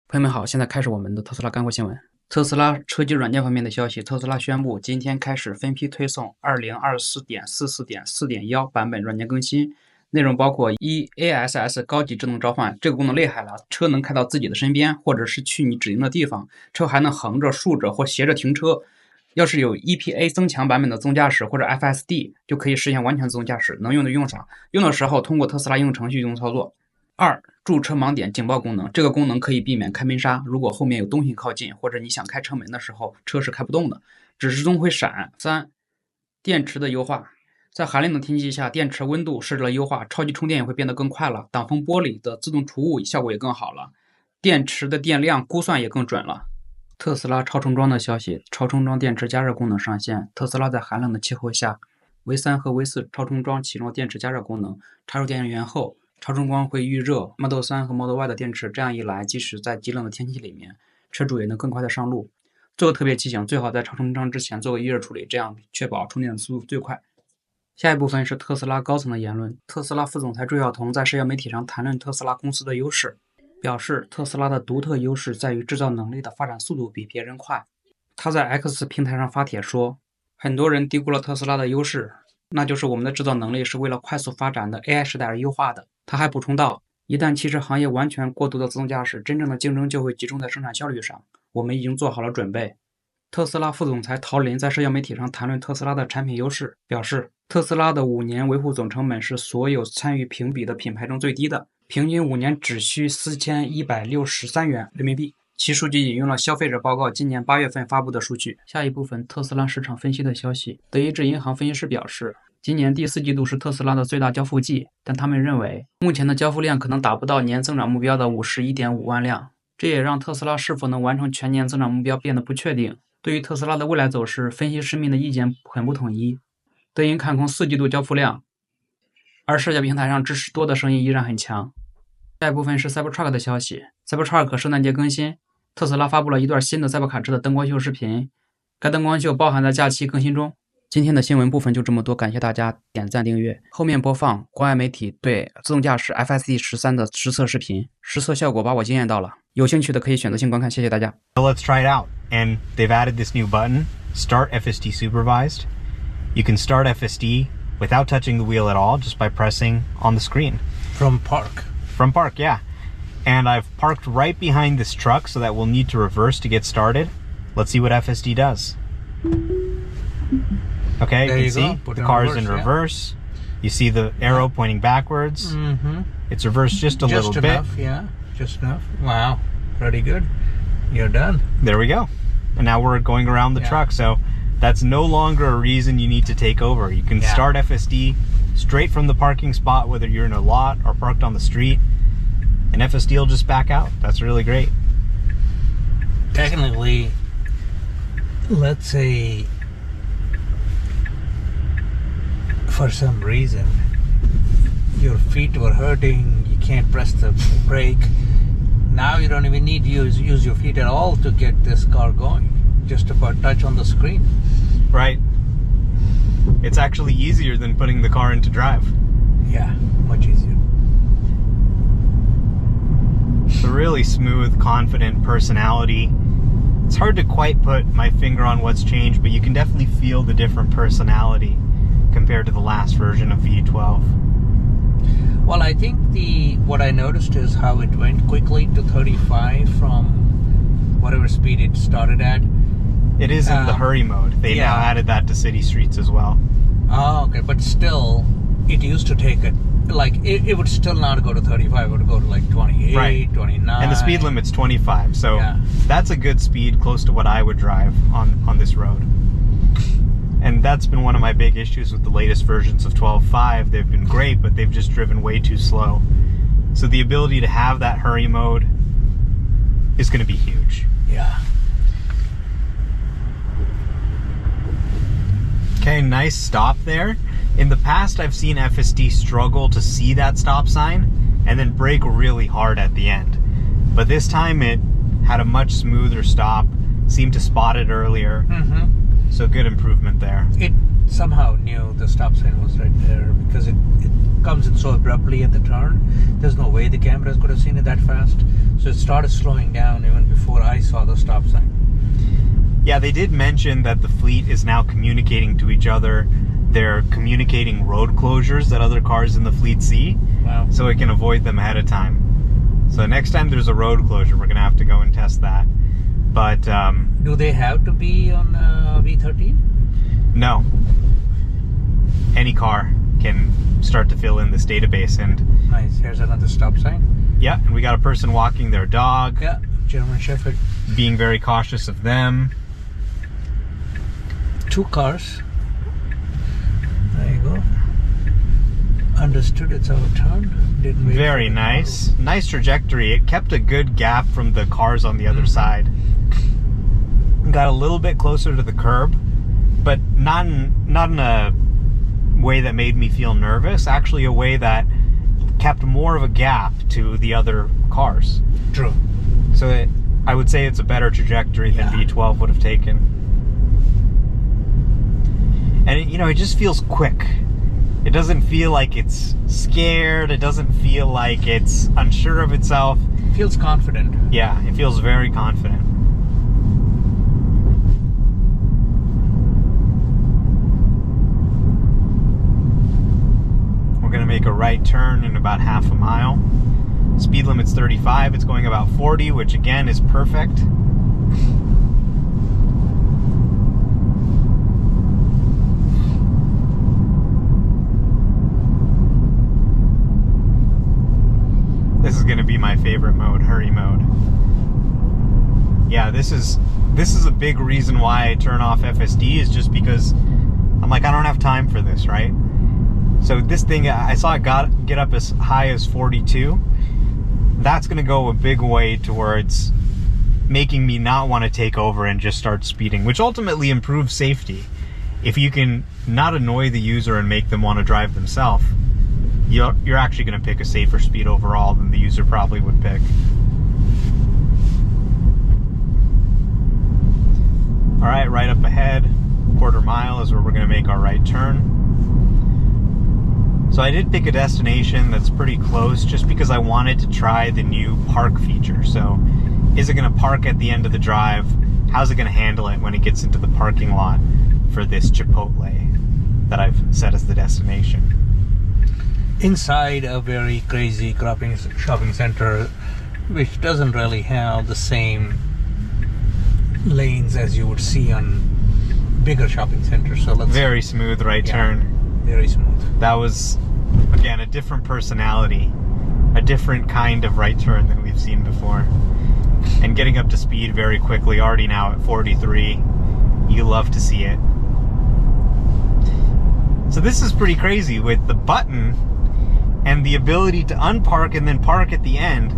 朋友们好，现在开始我们的特斯拉干货新闻。特斯拉车机软件方面的消息，特斯拉宣布今天开始分批推送 2024.44.4.1 版本软件更新，内容包括ASS 高级智能召唤，这个功能厉害了，车能开到自己的身边，或者是去你指定的地方，车还能横着、竖着或斜着停车。要是有 EPA 增强版本的自动驾驶或者 Fsd， 就可以实现完全自动驾驶，能用就用上，用的时候通过特斯拉应用程序就能操作。2. 驻车盲点警报功能，这个功能可以避免开门刹，如果后面有东西靠近，或者你想开车门的时候，车是开不动的，指示中会闪。3. 电池的优化，在寒冷的天气下，电池温度设置了优化，超级充电也会变得更快了，挡风玻璃的自动除雾效果也更好了，电池的电量估算也更准了。特斯拉超充桩的消息，超充桩电池加热功能上线，特斯拉在寒冷的气候下 V3 和 V4 超充桩启动电池加热功能，插入电源后超充桩会预热 Model 3和 Model Y 的电池，这样一来，即使在极冷的天气里面，车主也能更快的上路。做个特别提醒，最好在超充桩之前做个预热处理，这样确保充电的速度最快。下一部分是特斯拉高层的言论。特斯拉副总裁朱晓彤在社交媒体上谈论特斯拉公司的优势，表示特斯拉的独特优势在于制造能力的发展速度比别人快。他在 X 平台上发帖说，很多人低估了特斯拉的优势，那就是我们的制造能力是为了快速发展的 AI 时代而优化的。他还补充道，一旦汽车行业完全过渡到自动驾驶，真正的竞争就会集中在生产效率上，我们已经做好了准备。特斯拉副总裁陶林在社交媒体上谈论特斯拉的产品优势，表示特斯拉的5年维护总成本是所有参与评比的品牌中最低的，平均5年只需4163元人民币。其数据引用了消费者报告今年8月份发布的数据。下一部分特斯拉市场分析的消息，德意志银行分析师表示，今年第4季度是特斯拉的最大交付季，但他们认为目前的交付量可能达不到年增长目标的51.5万辆，这也让特斯拉是否能完成全年增长目标变得不确定。对于特斯拉的未来走势，分析师们的意见很不统一。德银看空4季度交付量，而社交平台上支持多的声音依然很强。下一部分是 Cybertruck 的消息。Cybertruck 圣诞节更新，特斯拉发布了一段新的赛博卡车的灯光秀视频，该灯光秀包含在假期更新中。今天的新闻部分就这么多，感谢大家点赞订阅。后面播放国外媒体对自动驾驶 Fsd 13的实测视频，实测效果把我惊艳到了，有兴趣的可以选择性观看，谢谢大家。 So let's try it out. And they've added this new button, Start FSD Supervised. You can start FSD without touching the wheel at all, just by pressing on the screen. From park. From park, yeah. And I've parked right behind this truck so that we'll need to reverse to get started. Let's see what FSD does. Okay, you can see the car's in reverse. You see the arrow pointing backwards. It's reversed just a little bit. Yeah, just enough. Wow, pretty good. You're done. There we go. And now we're going around the truck, so that's no longer a reason you need to take over. You can start FSD straight from the parking spot, whether you're in a lot or parked on the street, and FSD will just back out. That's really great. Technically, let's say for some reason your feet were hurting, you can't press the brake. Now you don't even need to use your feet at all to get this car going. Just about touch on the screen. Right. It's actually easier than putting the car into drive. Yeah, much easier. It's a really smooth, confident personality. It's hard to quite put my finger on what's changed, but you can definitely feel the different personality compared to the last version of V12. Well, I think what I noticed is how it went quickly to 35 from whatever speed it started at. It is in the hurry mode. They now added that to city streets as well. Oh, okay. But still, it used to take it would still not go to 35. It would go to like 28, right. 29. And the speed limit's 25. So that's a good speed, close to what I would drive on this road. And that's been one of my big issues with the latest versions of 12.5. They've been great, but they've just driven way too slow. So the ability to have that hurry mode is going to be huge. Yeah. Okay, nice stop there. In the past, I've seen FSD struggle to see that stop sign and then brake really hard at the end. But this time it had a much smoother stop, seemed to spot it earlier. So good improvement there. somehow knew the stop sign was right there because it comes in so abruptly at the turn. There's no way the cameras could have seen it that fast. So it started slowing down even before I saw the stop sign. Yeah, they did mention that the fleet is now communicating to each other. They're communicating road closures that other cars in the fleet see. Wow. So it can avoid them ahead of time. So next time there's a road closure, we're going to have to go and test that. But do they have to be on V13? No. Any car can start to fill in this database. And Nice. Here's another stop sign. yeah, and we got a person walking their dog. Yeah, German Shepherd. Being very cautious of them. 2 cars. There you go. Understood it's our turn. Didn't wait. Very nice. Nice trajectory. It kept a good gap from the cars on the other side. Got a little bit closer to the curb, but not in a way that made me feel nervous. Actually, a way that kept more of a gap to the other cars. True. So I would say it's a better trajectory than V12 would have taken. And it just feels quick. It doesn't feel like it's scared. It doesn't feel like it's unsure of itself. Feels confident. Yeah, it feels very confident. We're going to make a right turn in about half a mile. Speed limit's 35. It's going about 40, which again is perfect. This is going to be my favorite mode, hurry mode. Yeah, this is a big reason why I turn off FSD, is just because I'm like, I don't have time for this, right? So this thing, I saw it get up as high as 42. That's going to go a big way towards making me not want to take over and just start speeding, which ultimately improves safety. If you can not annoy the user and make them want to drive themselves, you're actually going to pick a safer speed overall than the user probably would pick. All right, right up ahead, quarter mile is where we're going to make our right turn. So I did pick a destination that's pretty close just because I wanted to try the new park feature. So is it going to park at the end of the drive? How's it going to handle it when it gets into the parking lot for this Chipotle that I've set as the destination? Inside a very crazy shopping center, which doesn't really have the same lanes as you would see on bigger shopping centers. So let's very smooth right turn. Very smooth. That was, again, a different personality, a different kind of right turn than we've seen before. And getting up to speed very quickly, already now at 43. You love to see it. So this is pretty crazy with the button and the ability to unpark and then park at the end.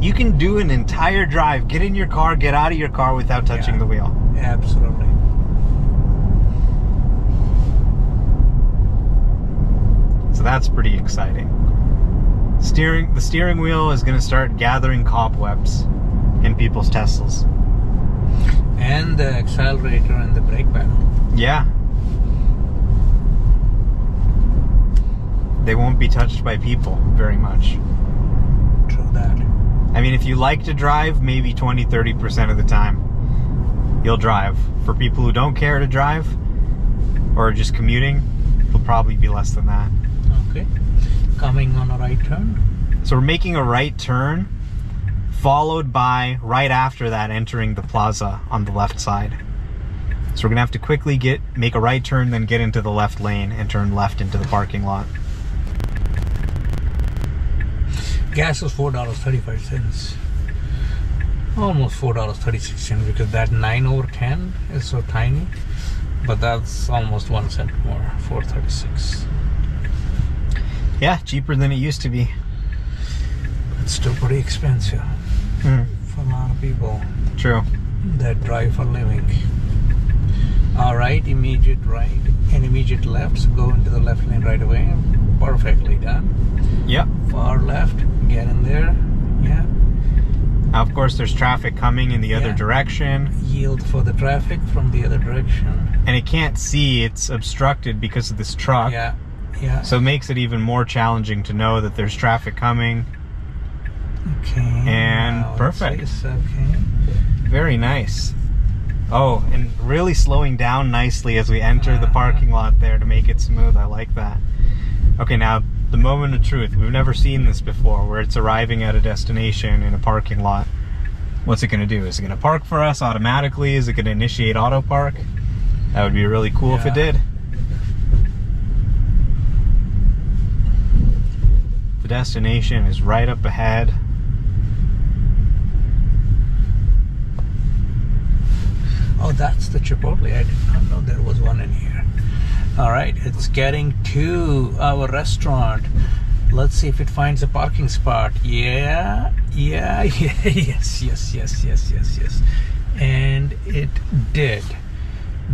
You can do an entire drive, get in your car, get out of your car without touching the wheel. Absolutely. So that's pretty exciting. The steering wheel is going to start gathering cobwebs in people's Teslas. And the accelerator and the brake pedal. Yeah. They won't be touched by people very much. True that. I mean, if you like to drive, maybe 20-30% of the time you'll drive. For people who don't care to drive or just commuting, it'll probably be less than that. Okay. Coming on a right turn. So we're making a right turn, followed by, right after that, entering the plaza on the left side. So we're gonna have to quickly make a right turn, then get into the left lane and turn left into the parking lot. Gas is $4.35. Almost $4.36 because that 9/10 is so tiny. But that's almost 1 cent more, $4.36. Yeah, cheaper than it used to be. It's still pretty expensive for a lot of people True. that drive for a living. All right, immediate right and immediate left. So go into the left lane right away. Perfectly done. Yep. Far left, get in there. Yeah. Now, of course, there's traffic coming in the other direction. Yield for the traffic from the other direction. And it can't see, it's obstructed because of this truck. Yeah, yeah. So it makes it even more challenging to know that there's traffic coming. Okay. And now perfect. it's okay. Very nice. Oh, and really slowing down nicely as we enter the parking lot there to make it smooth. I like that. Okay, now the moment of truth. We've never seen this before, where it's arriving at a destination in a parking lot. What's it going to do? Is it going to park for us automatically? Is it going to initiate auto park? That would be really cool if it did. The destination is right up ahead. Oh, that's the Chipotle. I did not know there was one in here. All right, it's getting to our restaurant. Let's see if it finds a parking spot. Yeah, yes. And it did.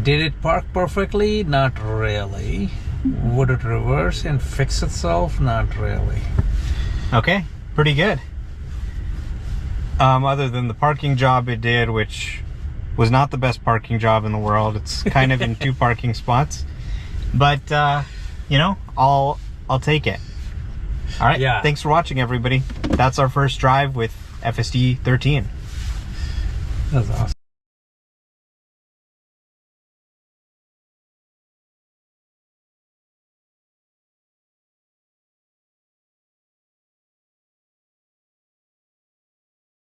Did it park perfectly? Not really. Would it reverse and fix itself? Not really. Okay, pretty good. Other than the parking job it did, which was not the best parking job in the world. It's kind of in 2 parking spots. But, you know, I'll take it. All right, thanks for watching, everybody. That's our first drive with Fsd 13. That's awesome.